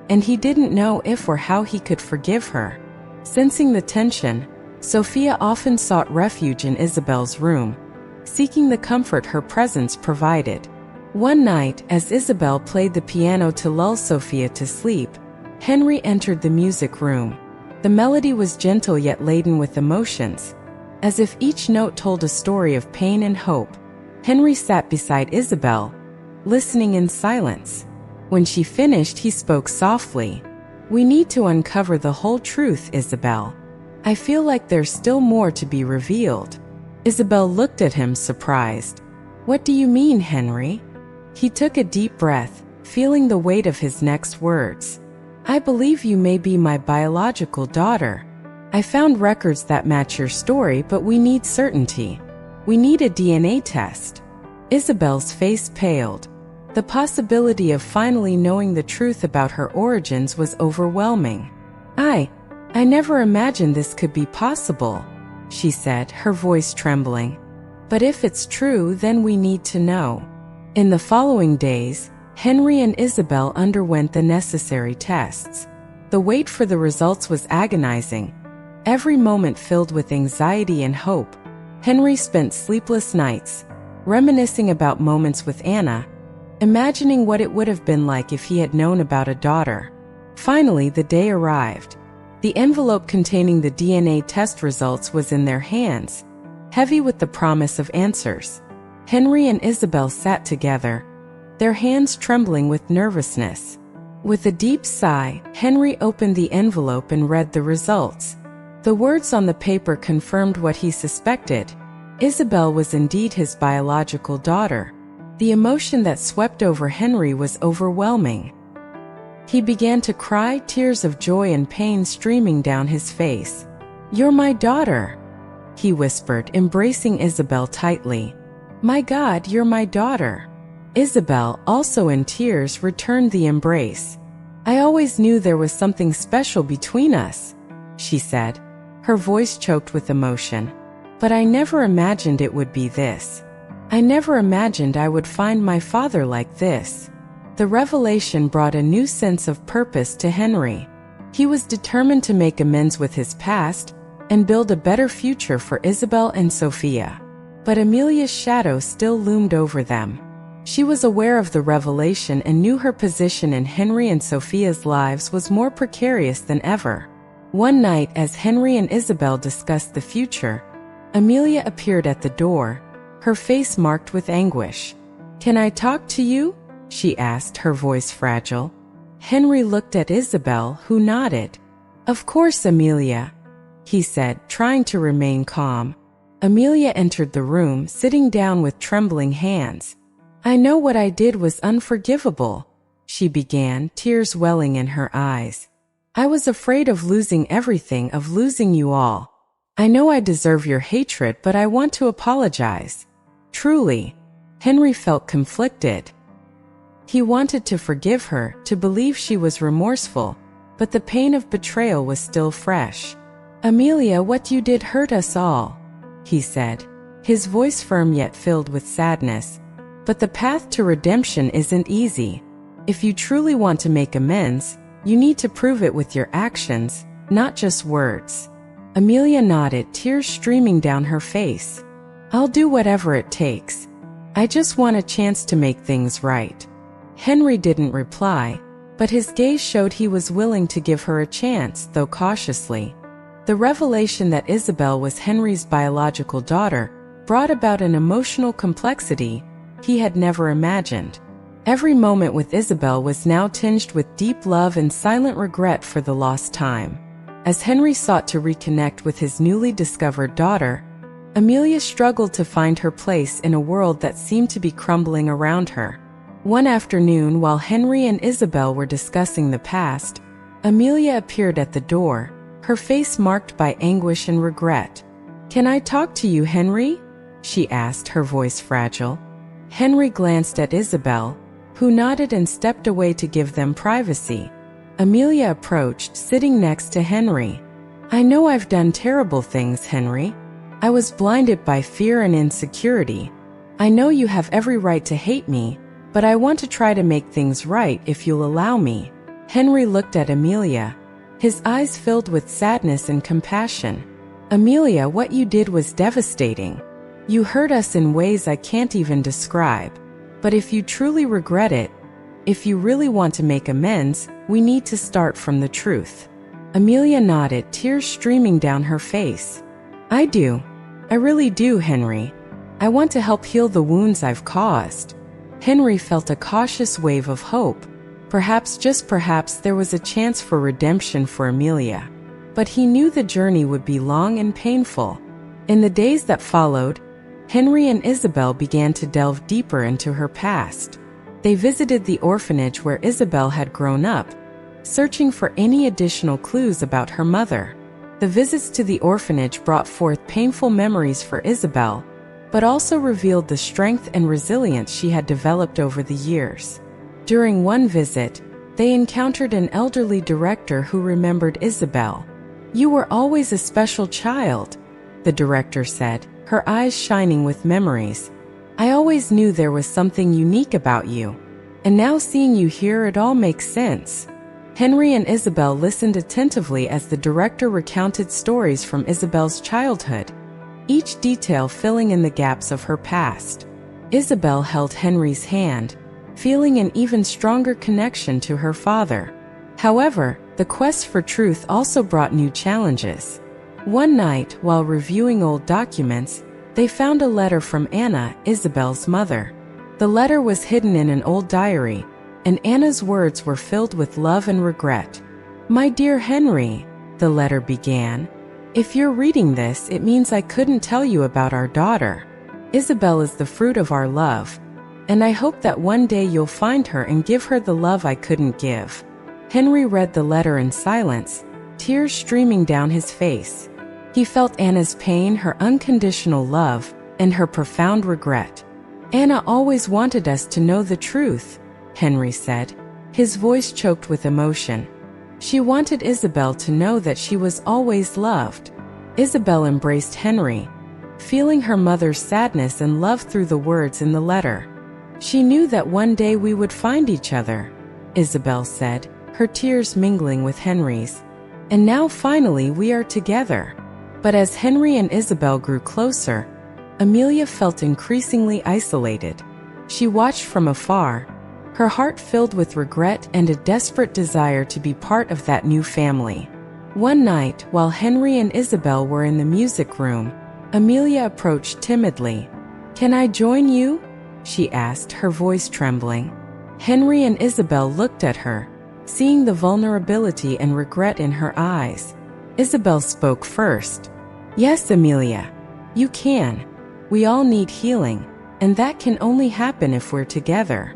and he didn't know if or how he could forgive her. Sensing the tension, Sophia often sought refuge in Isabel's room, seeking the comfort her presence provided. One night, as Isabel played the piano to lull Sophia to sleep, Henry entered the music room. The melody was gentle yet laden with emotions, as if each note told a story of pain and hope. Henry sat beside Isabel, listening in silence. When she finished, he spoke softly. "We need to uncover the whole truth, Isabel. I feel like there's still more to be revealed." Isabel looked at him, surprised. "What do you mean, Henry?" He took a deep breath, feeling the weight of his next words. "I believe you may be my biological daughter. I found records that match your story, but we need certainty. We need a DNA test." Isabel's face paled. The possibility of finally knowing the truth about her origins was overwhelming. I never imagined this could be possible," she said, her voice trembling. "But if it's true, then we need to know." In the following days, Henry and Isabel underwent the necessary tests. The wait for the results was agonizing, every moment filled with anxiety and hope. Henry spent sleepless nights, reminiscing about moments with Anna, imagining what it would have been like if he had known about a daughter. Finally, the day arrived. The envelope containing the DNA test results was in their hands, heavy with the promise of answers. Henry and Isabel sat together, their hands trembling with nervousness. With a deep sigh, Henry opened the envelope and read the results. The words on the paper confirmed what he suspected. Isabel was indeed his biological daughter. The emotion that swept over Henry was overwhelming. He began to cry, tears of joy and pain streaming down his face. "You're my daughter," he whispered, embracing Isabel tightly. "My God, you're my daughter." Isabel, also in tears, returned the embrace. "I always knew there was something special between us," she said, her voice choked with emotion. "But I never imagined it would be this. I never imagined I would find my father like this." The revelation brought a new sense of purpose to Henry. He was determined to make amends with his past and build a better future for Isabel and Sophia. But Amelia's shadow still loomed over them. She was aware of the revelation and knew her position in Henry and Sophia's lives was more precarious than ever. One night, as Henry and Isabel discussed the future, Amelia appeared at the door, her face marked with anguish. "Can I talk to you?" she asked, her voice fragile. Henry looked at Isabel, who nodded. "Of course, Amelia," he said, trying to remain calm. Amelia entered the room, sitting down with trembling hands. "I know what I did was unforgivable," she began, tears welling in her eyes. "I was afraid of losing everything, of losing you all. I know I deserve your hatred, but I want to apologize." Truly, Henry felt conflicted. He wanted to forgive her, to believe she was remorseful, but the pain of betrayal was still fresh. "Amelia, what you did hurt us all," he said, his voice firm yet filled with sadness. "But the path to redemption isn't easy. If you truly want to make amends, you need to prove it with your actions, not just words." Amelia nodded, tears streaming down her face. "I'll do whatever it takes. I just want a chance to make things right." Henry didn't reply, but his gaze showed he was willing to give her a chance, though cautiously. The revelation that Isabel was Henry's biological daughter brought about an emotional complexity he had never imagined. Every moment with Isabel was now tinged with deep love and silent regret for the lost time. As Henry sought to reconnect with his newly discovered daughter, Amelia struggled to find her place in a world that seemed to be crumbling around her. One afternoon, while Henry and Isabel were discussing the past, Amelia appeared at the door, her face marked by anguish and regret. "Can I talk to you, Henry?" she asked, her voice fragile. Henry glanced at Isabel, who nodded and stepped away to give them privacy. Amelia approached, sitting next to Henry. "I know I've done terrible things, Henry. I was blinded by fear and insecurity. I know you have every right to hate me, but I want to try to make things right if you'll allow me." Henry looked at Amelia, his eyes filled with sadness and compassion. "Amelia, what you did was devastating. You hurt us in ways I can't even describe. But if you truly regret it, if you really want to make amends, we need to start from the truth." Amelia nodded, tears streaming down her face. "I do. I really do, Henry. I want to help heal the wounds I've caused." Henry felt a cautious wave of hope. Perhaps, just perhaps, there was a chance for redemption for Amelia. But he knew the journey would be long and painful. In the days that followed, Henry and Isabel began to delve deeper into her past. They visited the orphanage where Isabel had grown up, searching for any additional clues about her mother. The visits to the orphanage brought forth painful memories for Isabel, but also revealed the strength and resilience she had developed over the years. During one visit, they encountered an elderly director who remembered Isabel. "You were always a special child," the director said, her eyes shining with memories. "I always knew there was something unique about you. And now seeing you here, it all makes sense." Henry and Isabel listened attentively as the director recounted stories from Isabel's childhood, each detail filling in the gaps of her past. Isabel held Henry's hand, feeling an even stronger connection to her father. However, the quest for truth also brought new challenges. One night, while reviewing old documents, they found a letter from Anna, Isabel's mother. The letter was hidden in an old diary, and Anna's words were filled with love and regret. "My dear Henry," the letter began, "if you're reading this, it means I couldn't tell you about our daughter. Isabel is the fruit of our love, and I hope that one day you'll find her and give her the love I couldn't give." Henry read the letter in silence, tears streaming down his face. He felt Anna's pain, her unconditional love, and her profound regret. "Anna always wanted us to know the truth," Henry said, his voice choked with emotion. "She wanted Isabel to know that she was always loved." Isabel embraced Henry, feeling her mother's sadness and love through the words in the letter. "She knew that one day we would find each other," Isabel said, her tears mingling with Henry's. "And now finally we are together." But as Henry and Isabel grew closer, Amelia felt increasingly isolated. She watched from afar, her heart filled with regret and a desperate desire to be part of that new family. One night, while Henry and Isabel were in the music room, Amelia approached timidly. "Can I join you?" she asked, her voice trembling. Henry and Isabel looked at her, seeing the vulnerability and regret in her eyes. Isabel spoke first. "Yes, Amelia, you can. We all need healing, and that can only happen if we're together."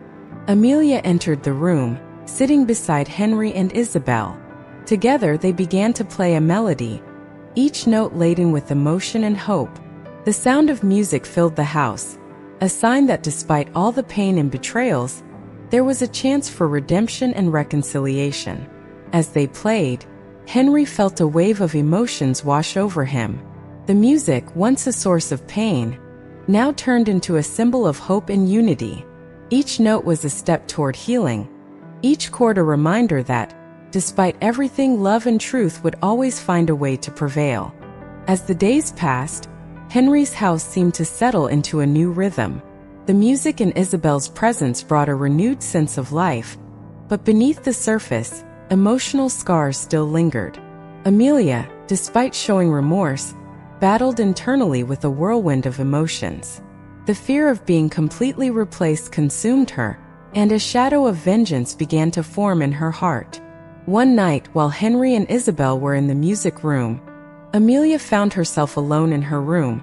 Amelia entered the room, sitting beside Henry and Isabel. Together they began to play a melody, each note laden with emotion and hope. The sound of music filled the house, a sign that despite all the pain and betrayals, there was a chance for redemption and reconciliation. As they played, Henry felt a wave of emotions wash over him. The music, once a source of pain, now turned into a symbol of hope and unity. Each note was a step toward healing, each chord a reminder that, despite everything, love and truth would always find a way to prevail. As the days passed, Henry's house seemed to settle into a new rhythm. The music and Isabel's presence brought a renewed sense of life, but beneath the surface, emotional scars still lingered. Amelia, despite showing remorse, battled internally with a whirlwind of emotions. The fear of being completely replaced consumed her, and a shadow of vengeance began to form in her heart. One night, while Henry and Isabel were in the music room, Amelia found herself alone in her room,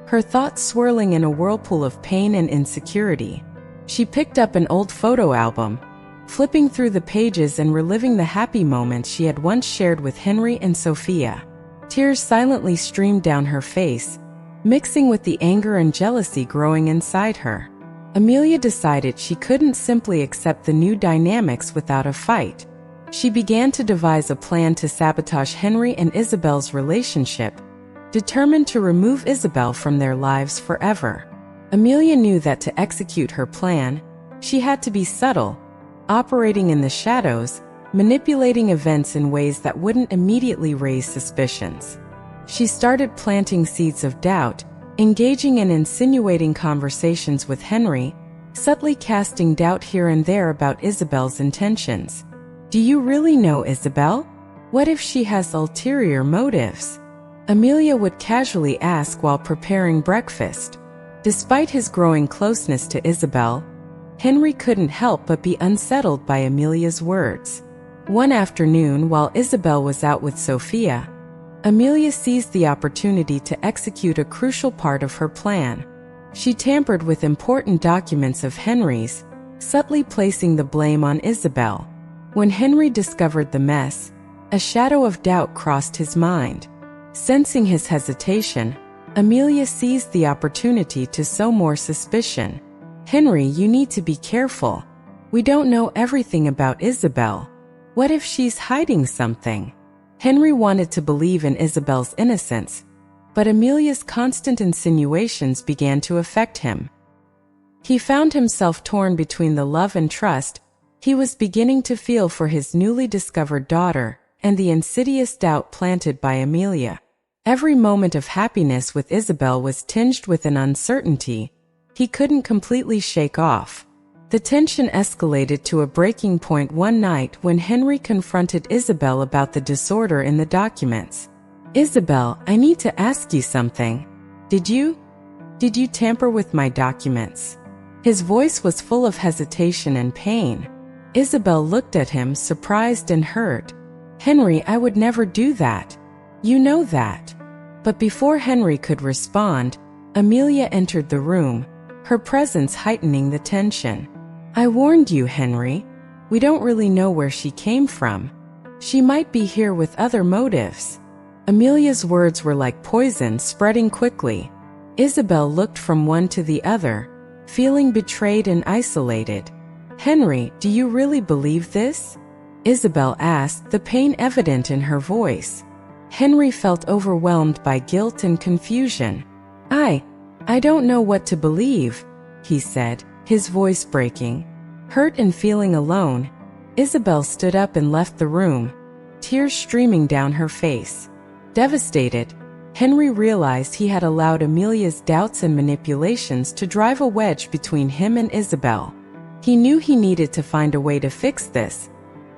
her thoughts swirling in a whirlpool of pain and insecurity. She picked up an old photo album, flipping through the pages and reliving the happy moments she had once shared with Henry and Sophia. Tears silently streamed down her face, mixing with the anger and jealousy growing inside her. Amelia decided she couldn't simply accept the new dynamics without a fight. She began to devise a plan to sabotage Henry and Isabel's relationship, determined to remove Isabel from their lives forever. Amelia knew that to execute her plan, she had to be subtle, operating in the shadows, manipulating events in ways that wouldn't immediately raise suspicions. She started planting seeds of doubt, engaging in insinuating conversations with Henry, subtly casting doubt here and there about Isabel's intentions. "Do you really know Isabel? What if she has ulterior motives?" Amelia would casually ask while preparing breakfast. Despite his growing closeness to Isabel, Henry couldn't help but be unsettled by Amelia's words. One afternoon, while Isabel was out with Sophia, Amelia seized the opportunity to execute a crucial part of her plan. She tampered with important documents of Henry's, subtly placing the blame on Isabel. When Henry discovered the mess, a shadow of doubt crossed his mind. Sensing his hesitation, Amelia seized the opportunity to sow more suspicion. "Henry, you need to be careful. We don't know everything about Isabel. What if she's hiding something?" Henry wanted to believe in Isabel's innocence, but Amelia's constant insinuations began to affect him. He found himself torn between the love and trust he was beginning to feel for his newly discovered daughter and the insidious doubt planted by Amelia. Every moment of happiness with Isabel was tinged with an uncertainty he couldn't completely shake off. The tension escalated to a breaking point one night when Henry confronted Isabel about the disorder in the documents. "Isabel, I need to ask you something. Did you tamper with my documents?" His voice was full of hesitation and pain. Isabel looked at him, surprised and hurt. "Henry, I would never do that. You know that." But before Henry could respond, Amelia entered the room, her presence heightening the tension. "I warned you, Henry. We don't really know where she came from. She might be here with other motives." Amelia's words were like poison, spreading quickly. Isabel looked from one to the other, feeling betrayed and isolated. "Henry, do you really believe this?" Isabel asked, the pain evident in her voice. Henry felt overwhelmed by guilt and confusion. I don't know what to believe," he said, his voice breaking. Hurt and feeling alone, Isabel stood up and left the room, tears streaming down her face. Devastated, Henry realized he had allowed Amelia's doubts and manipulations to drive a wedge between him and Isabel. He knew he needed to find a way to fix this,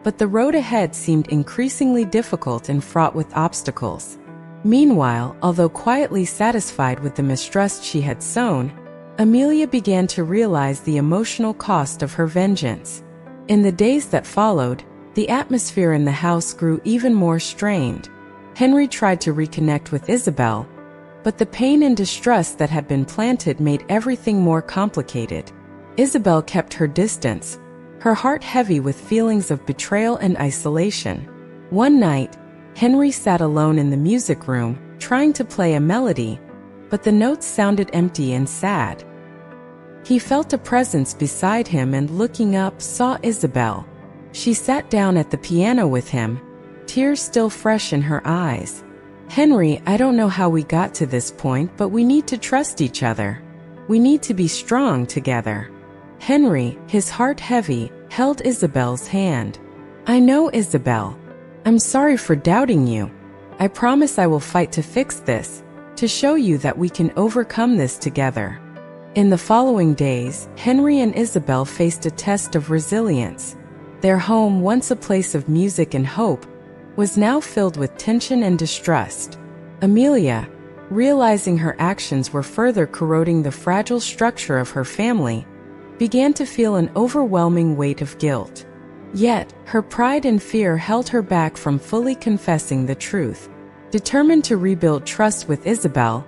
but the road ahead seemed increasingly difficult and fraught with obstacles. Meanwhile, although quietly satisfied with the mistrust she had sown, Amelia began to realize the emotional cost of her vengeance. In the days that followed, the atmosphere in the house grew even more strained. Henry tried to reconnect with Isabel, but the pain and distrust that had been planted made everything more complicated. Isabel kept her distance, her heart heavy with feelings of betrayal and isolation. One night, Henry sat alone in the music room, trying to play a melody, but the notes sounded empty and sad. He felt a presence beside him and looking up saw Isabel. She sat down at the piano with him, tears still fresh in her eyes. "Henry, I don't know how we got to this point, but we need to trust each other. We need to be strong together." Henry, his heart heavy, held Isabel's hand. "I know, Isabel. I'm sorry for doubting you. I promise I will fight to fix this, to show you that we can overcome this together." In the following days, Henry and Isabel faced a test of resilience. Their home, once a place of music and hope, was now filled with tension and distrust. Amelia, realizing her actions were further corroding the fragile structure of her family, began to feel an overwhelming weight of guilt. Yet, her pride and fear held her back from fully confessing the truth. Determined to rebuild trust with Isabel,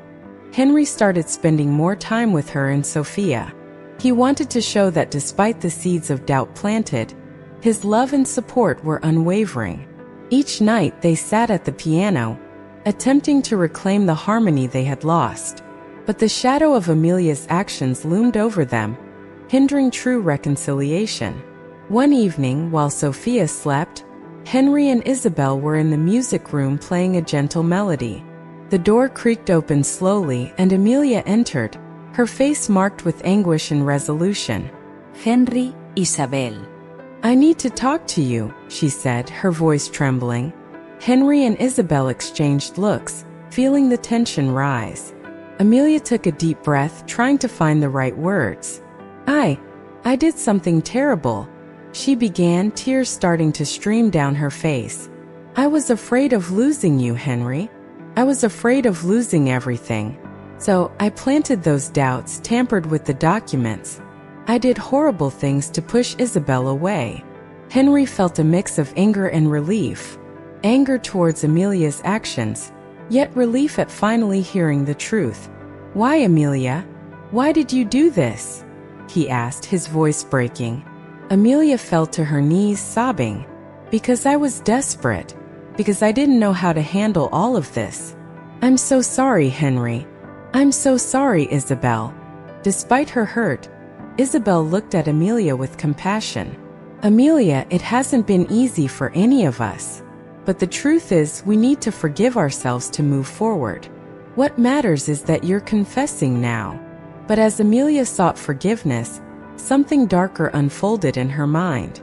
Henry started spending more time with her and Sophia. He wanted to show that despite the seeds of doubt planted, his love and support were unwavering. Each night they sat at the piano, attempting to reclaim the harmony they had lost. But the shadow of Amelia's actions loomed over them, hindering true reconciliation. One evening, while Sophia slept, Henry and Isabel were in the music room playing a gentle melody. The door creaked open slowly and Amelia entered, her face marked with anguish and resolution. Henry, Isabel. "I need to talk to you," she said, her voice trembling. Henry and Isabel exchanged looks, feeling the tension rise. Amelia took a deep breath, trying to find the right words. I did something terrible," she began, tears starting to stream down her face. "I was afraid of losing you, Henry. I was afraid of losing everything. So I planted those doubts, tampered with the documents. I did horrible things to push Isabel away." Henry felt a mix of anger and relief. Anger towards Amelia's actions, yet relief at finally hearing the truth. "Why, Amelia? Why did you do this?" he asked, his voice breaking. Amelia fell to her knees, sobbing. "Because I was desperate. Because I didn't know how to handle all of this. I'm so sorry, Henry. I'm so sorry, Isabel." Despite her hurt, Isabel looked at Amelia with compassion. "Amelia, it hasn't been easy for any of us. But the truth is, we need to forgive ourselves to move forward. What matters is that you're confessing now." But as Amelia sought forgiveness, something darker unfolded in her mind.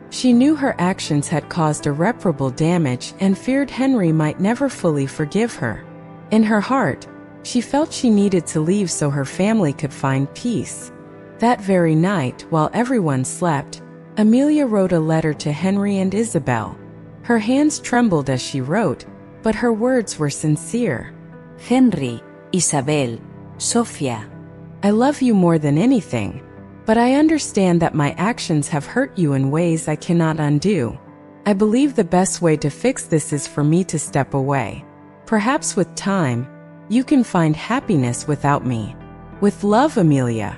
She knew her actions had caused irreparable damage and feared Henry might never fully forgive her. In her heart, she felt she needed to leave so her family could find peace. That very night, while everyone slept, Amelia wrote a letter to Henry and Isabel. Her hands trembled as she wrote, but her words were sincere. Henry, Isabel, Sofia. "I love you more than anything, but I understand that my actions have hurt you in ways I cannot undo. I believe the best way to fix this is for me to step away. Perhaps with time, you can find happiness without me. With love, Amelia."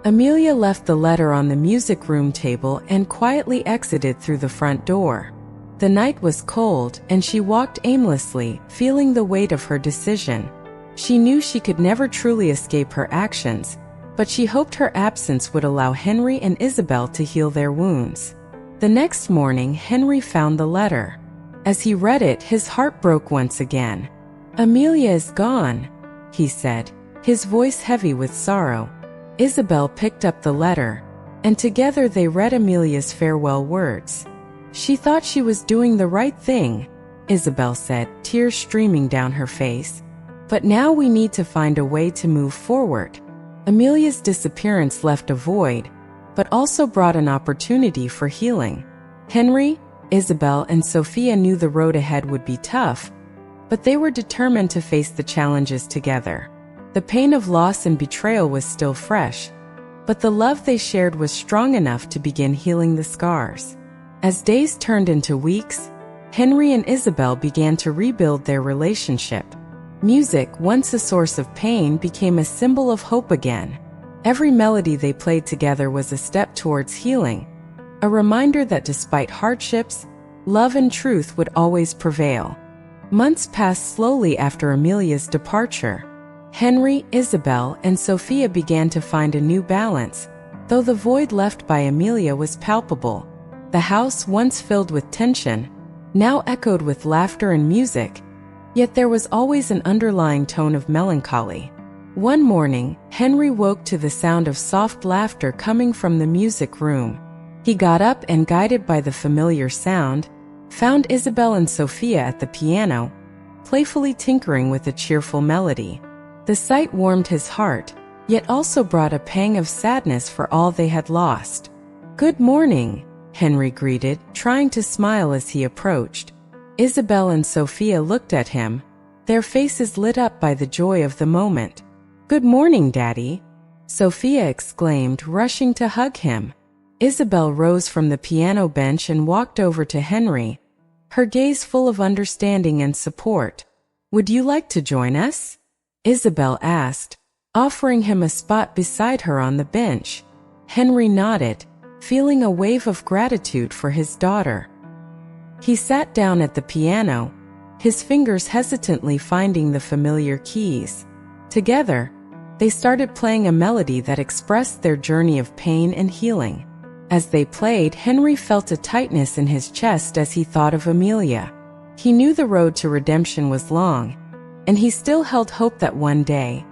Amelia left the letter on the music room table and quietly exited through the front door. The night was cold, and she walked aimlessly, feeling the weight of her decision. She knew she could never truly escape her actions, but she hoped her absence would allow Henry and Isabel to heal their wounds. The next morning, Henry found the letter. As he read it, his heart broke once again. "Amelia is gone," he said, his voice heavy with sorrow. Isabel picked up the letter, and together they read Amelia's farewell words. "She thought she was doing the right thing," Isabel said, tears streaming down her face. "But now we need to find a way to move forward." Amelia's disappearance left a void, but also brought an opportunity for healing. Henry, Isabel, and Sophia knew the road ahead would be tough, but they were determined to face the challenges together. The pain of loss and betrayal was still fresh, but the love they shared was strong enough to begin healing the scars. As days turned into weeks, Henry and Isabel began to rebuild their relationship. Music, once a source of pain, became a symbol of hope again. Every melody they played together was a step towards healing, a reminder that despite hardships, love and truth would always prevail. Months passed slowly after Amelia's departure. Henry, Isabel, and Sophia began to find a new balance, though the void left by Amelia was palpable. The house, once filled with tension, now echoed with laughter and music, yet there was always an underlying tone of melancholy. One morning, Henry woke to the sound of soft laughter coming from the music room. He got up and, guided by the familiar sound, found Isabel and Sophia at the piano, playfully tinkering with a cheerful melody. The sight warmed his heart, yet also brought a pang of sadness for all they had lost. "Good morning," Henry greeted, trying to smile as he approached. Isabel and Sophia looked at him, their faces lit up by the joy of the moment. "Good morning, Daddy," Sophia exclaimed, rushing to hug him. Isabel rose from the piano bench and walked over to Henry, her gaze full of understanding and support. "Would you like to join us?" Isabel asked, offering him a spot beside her on the bench. Henry nodded, feeling a wave of gratitude for his daughter. He sat down at the piano, his fingers hesitantly finding the familiar keys. Together, they started playing a melody that expressed their journey of pain and healing. As they played, Henry felt a tightness in his chest as he thought of Amelia. He knew the road to redemption was long, and he still held hope that one day,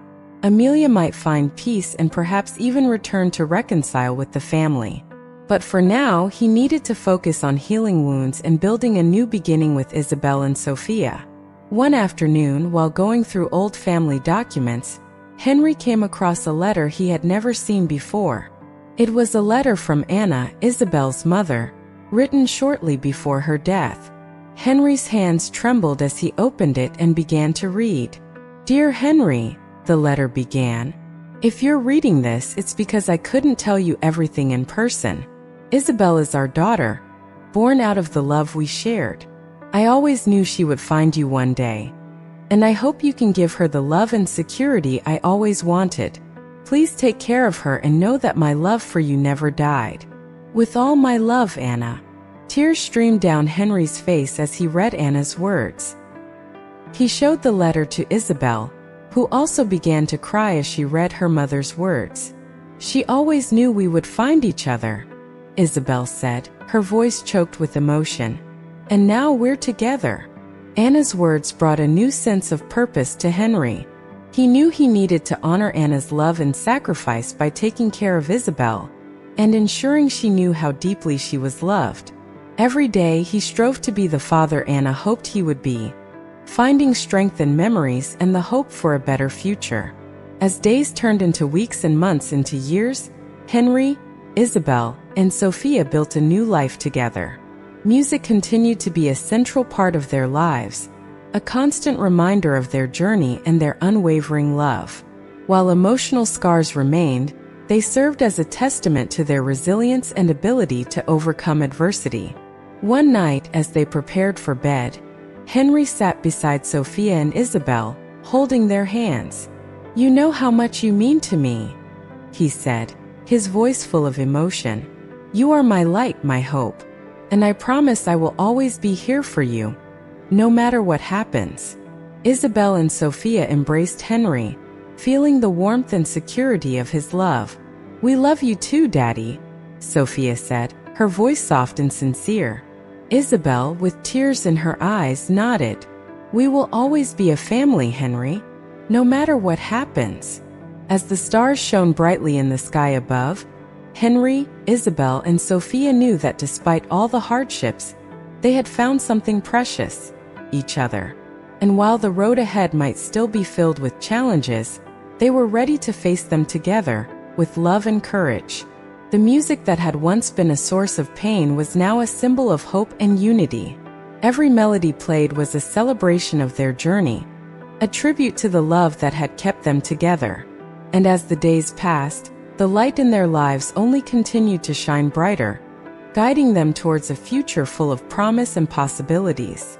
Amelia might find peace and perhaps even return to reconcile with the family. But for now, he needed to focus on healing wounds and building a new beginning with Isabel and Sophia. One afternoon, while going through old family documents, Henry came across a letter he had never seen before. It was a letter from Anna, Isabel's mother, written shortly before her death. Henry's hands trembled as he opened it and began to read. "Dear Henry," the letter began, "if you're reading this, it's because I couldn't tell you everything in person. Isabel is our daughter, born out of the love we shared. I always knew she would find you one day, and I hope you can give her the love and security I always wanted. Please take care of her and know that my love for you never died. With all my love, Anna." Tears streamed down Henry's face as he read Anna's words. He showed the letter to Isabel, who also began to cry as she read her mother's words. "She always knew we would find each other," Isabel said, her voice choked with emotion. "And now we're together." Anna's words brought a new sense of purpose to Henry. He knew he needed to honor Anna's love and sacrifice by taking care of Isabel and ensuring she knew how deeply she was loved. Every day he strove to be the father Anna hoped he would be, finding strength in memories and the hope for a better future. As days turned into weeks and months into years, Henry, Isabel, and Sophia built a new life together. Music continued to be a central part of their lives, a constant reminder of their journey and their unwavering love. While emotional scars remained, they served as a testament to their resilience and ability to overcome adversity. One night, as they prepared for bed, Henry sat beside Sophia and Isabel, holding their hands. "You know how much you mean to me," he said, his voice full of emotion. "You are my light, my hope, and I promise I will always be here for you, no matter what happens." Isabel and Sophia embraced Henry, feeling the warmth and security of his love. "We love you too, Daddy," Sophia said, her voice soft and sincere. Isabel, with tears in her eyes, nodded. "We will always be a family, Henry, no matter what happens." As the stars shone brightly in the sky above, Henry, Isabel, and Sophia knew that despite all the hardships, they had found something precious, each other. And while the road ahead might still be filled with challenges, they were ready to face them together, with love and courage. The music that had once been a source of pain was now a symbol of hope and unity. Every melody played was a celebration of their journey, a tribute to the love that had kept them together. And as the days passed, the light in their lives only continued to shine brighter, guiding them towards a future full of promise and possibilities.